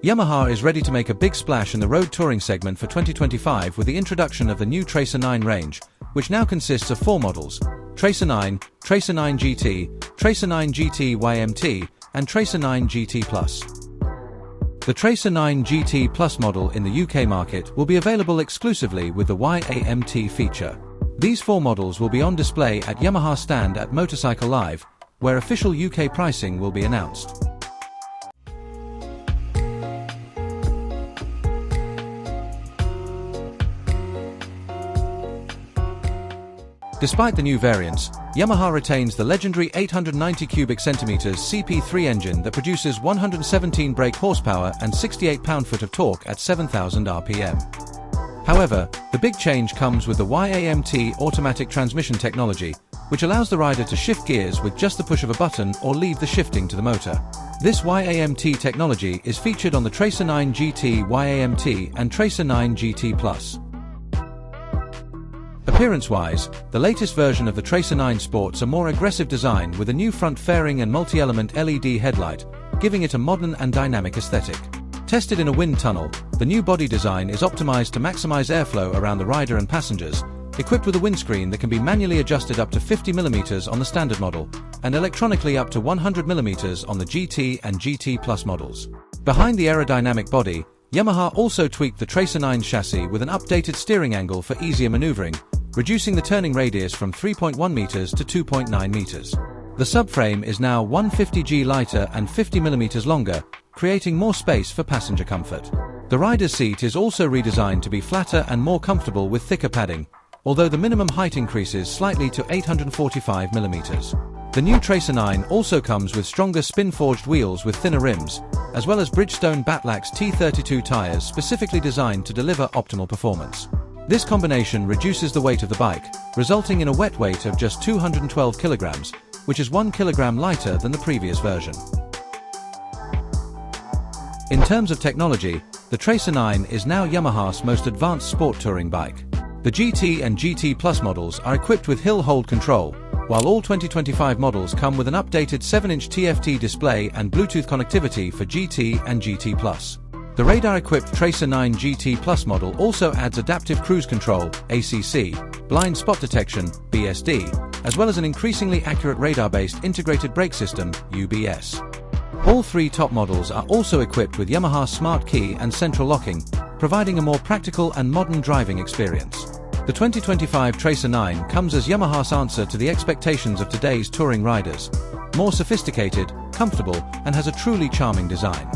Yamaha is ready to make a big splash in the road touring segment for 2025 with the introduction of the new Tracer 9 range, which now consists of 4 models: Tracer 9, Tracer 9 GT, Tracer 9 GT Y-AMT, and Tracer 9 GT Plus. The Tracer 9 GT Plus model in the UK market will be available exclusively with the Y-AMT feature. These 4 models will be on display at Yamaha stand at Motorcycle Live, where official UK pricing will be announced. Despite the new variants, Yamaha retains the legendary 890 cubic centimeters CP3 engine that produces 117 brake horsepower and 68 pound-foot of torque at 7,000 RPM. However, the big change comes with the Y-AMT automatic transmission technology, which allows the rider to shift gears with just the push of a button or leave the shifting to the motor. This Y-AMT technology is featured on the Tracer 9 GT Y-AMT and Tracer 9 GT Plus. Appearance-wise, the latest version of the Tracer 9 sports a more aggressive design with a new front fairing and multi-element LED headlight, giving it a modern and dynamic aesthetic. Tested in a wind tunnel, the new body design is optimized to maximize airflow around the rider and passengers, equipped with a windscreen that can be manually adjusted up to 50 mm on the standard model, and electronically up to 100 mm on the GT and GT Plus models. Behind the aerodynamic body, Yamaha also tweaked the Tracer 9 chassis with an updated steering angle for easier maneuvering, reducing the turning radius from 3.1 meters to 2.9 meters. The subframe is now 150g lighter and 50 mm longer, creating more space for passenger comfort. The rider's seat is also redesigned to be flatter and more comfortable with thicker padding, although the minimum height increases slightly to 845 mm. The new Tracer 9 also comes with stronger spin-forged wheels with thinner rims, as well as Bridgestone Batlax T32 tires specifically designed to deliver optimal performance. This combination reduces the weight of the bike, resulting in a wet weight of just 212 kilograms, which is 1 kilogram lighter than the previous version. In terms of technology, the Tracer 9 is now Yamaha's most advanced sport touring bike. The GT and GT Plus models are equipped with hill hold control, while all 2025 models come with an updated 7-inch TFT display and Bluetooth connectivity for GT and GT Plus. The radar-equipped Tracer 9 GT Plus model also adds adaptive cruise control (ACC), blind spot detection (BSD), as well as an increasingly accurate radar-based integrated brake system (UBS). All 3 top models are also equipped with Yamaha Smart Key and central locking, providing a more practical and modern driving experience. The 2025 Tracer 9 comes as Yamaha's answer to the expectations of today's touring riders: more sophisticated, comfortable, and has a truly charming design.